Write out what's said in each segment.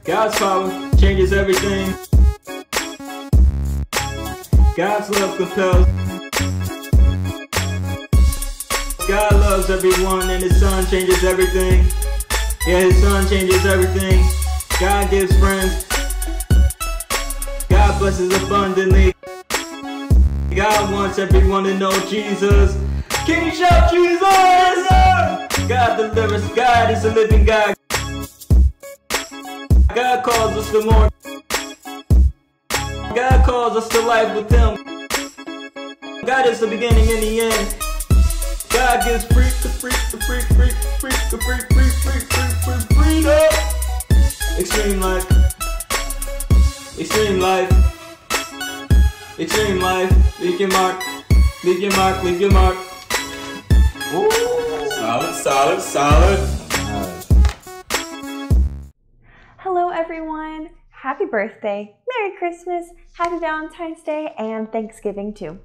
God's power changes everything. God's love compels. God loves everyone and His Son changes everything. Yeah, His Son changes everything. God gives friends. God blesses abundantly. God wants everyone to know Jesus. Can you shout Jesus? God delivers. God is a living God. God calls us to more. God calls us to life with Him. God is the beginning and the end. God gives freedom. Extreme life. Extreme life. Extreme life. Leave your mark. Leave your mark. Leave your mark. Ooh. Solid. Hello everyone, happy birthday, Merry Christmas, Happy Valentine's Day, and Thanksgiving too.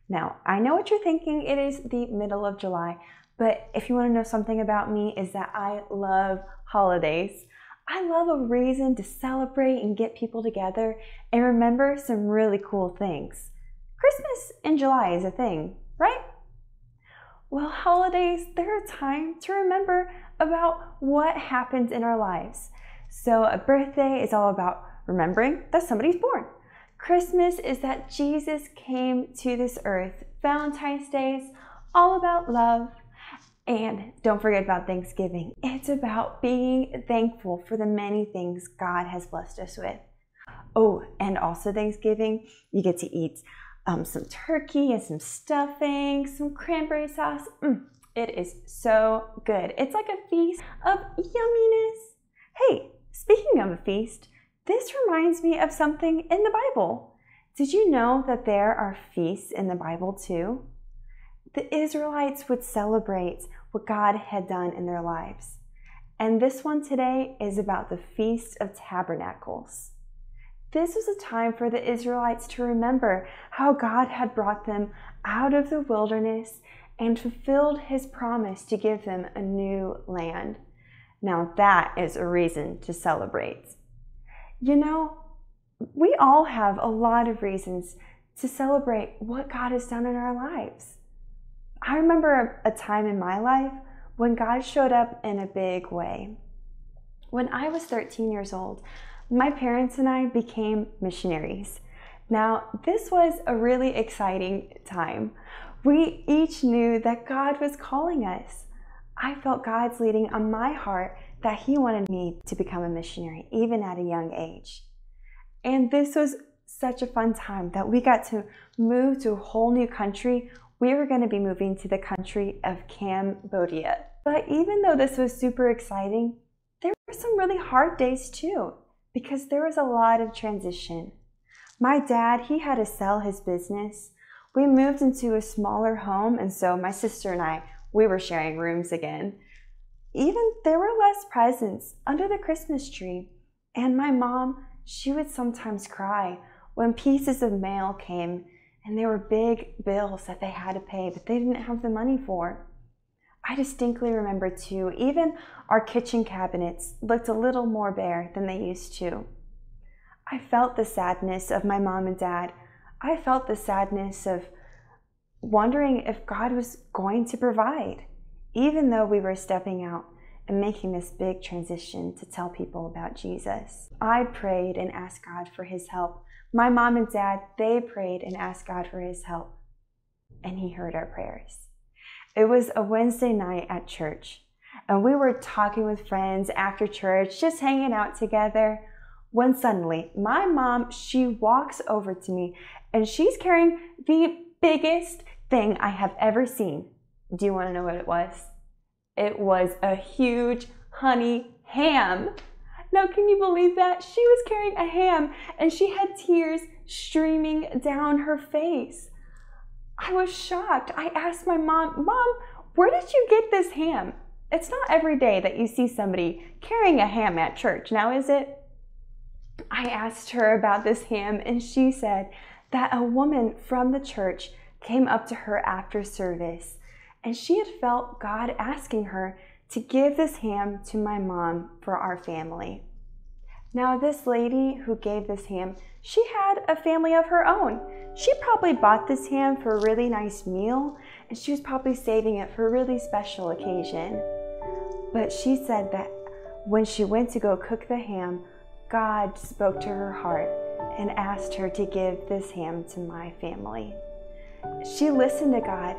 Now, I know what you're thinking, it is the middle of July, but if you want to know something about me is that I love holidays. I love a reason to celebrate and get people together and remember some really cool things. Christmas in July is a thing, right? Well, holidays, they're a time to remember about what happens in our lives. So a birthday is all about remembering that somebody's born. Christmas is that Jesus came to this earth. Valentine's Day is all about love. And don't forget about Thanksgiving. It's about being thankful for the many things God has blessed us with. Oh, and also Thanksgiving, you get to eat some turkey and some stuffing, some cranberry sauce. It is so good. It's like a feast of yumminess. Hey, speaking of a feast, this reminds me of something in the Bible. Did you know that there are feasts in the Bible too? The Israelites would celebrate what God had done in their lives. And this one today is about the Feast of Tabernacles. This was a time for the Israelites to remember how God had brought them out of the wilderness and fulfilled His promise to give them a new land. Now that is a reason to celebrate. You know, we all have a lot of reasons to celebrate what God has done in our lives. I remember a time in my life when God showed up in a big way. When I was 13 years old, my parents and I became missionaries. Now, this was a really exciting time. We each knew that God was calling us. I felt God's leading on my heart that He wanted me to become a missionary, even at a young age. And this was such a fun time that we got to move to a whole new country. We were going to be moving to the country of Cambodia. But even though this was super exciting, there were some really hard days too, because there was a lot of transition. My dad, he had to sell his business. We moved into a smaller home, and so my sister and I, we were sharing rooms again. Even there were less presents under the Christmas tree. And my mom, she would sometimes cry when pieces of mail came and there were big bills that they had to pay, but they didn't have the money for. I distinctly remember too, even our kitchen cabinets looked a little more bare than they used to. I felt the sadness of my mom and dad. I felt the sadness of wondering if God was going to provide, even though we were stepping out and making this big transition to tell people about Jesus. I prayed and asked God for His help. My mom and dad, they prayed and asked God for His help, and He heard our prayers. It was a Wednesday night at church, and we were talking with friends after church, just hanging out together, when suddenly my mom, she walks over to me, and she's carrying the biggest thing I have ever seen. Do you want to know what it was? It was a huge honey ham. Now, can you believe that? She was carrying a ham, and she had tears streaming down her face. I was shocked. I asked my mom, "Mom, where did you get this ham?" It's not every day that you see somebody carrying a ham at church, now is it? I asked her about this ham, and she said that a woman from the church came up to her after service, and she had felt God asking her to give this ham to my mom for our family. Now, this lady who gave this ham, she had a family of her own. She probably bought this ham for a really nice meal, and she was probably saving it for a really special occasion. But she said that when she went to go cook the ham, God spoke to her heart and asked her to give this ham to my family. She listened to God,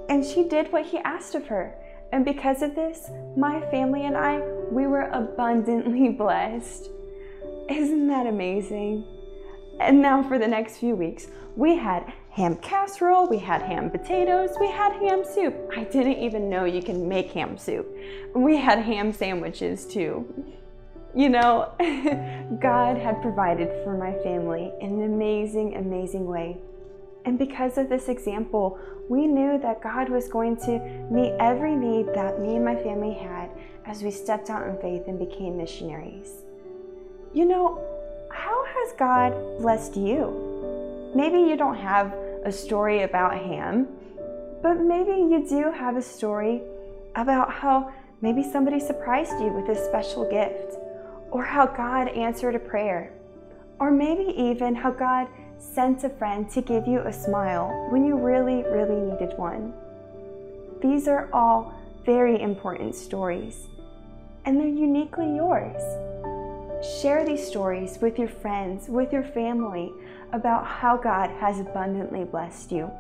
and she did what He asked of her. And because of this, my family and I, we were abundantly blessed. Isn't that amazing? And now for the next few weeks, we had ham casserole, we had ham potatoes, we had ham soup. I didn't even know you can make ham soup. We had ham sandwiches too. You know, God had provided for my family in an amazing, amazing way. And because of this example, we knew that God was going to meet every need that me and my family had as we stepped out in faith and became missionaries. You know, how has God blessed you? Maybe you don't have a story about ham, but maybe you do have a story about how maybe somebody surprised you with a special gift, or how God answered a prayer, or maybe even how God sent a friend to give you a smile when you really, really needed one. These are all very important stories, and they're uniquely yours. Share these stories with your friends, with your family, about how God has abundantly blessed you.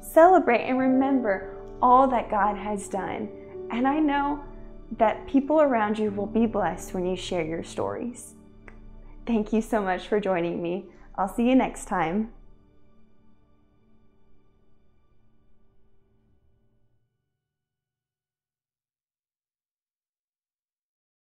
Celebrate and remember all that God has done, and I know that people around you will be blessed when you share your stories. Thank you so much for joining me. I'll see you next time.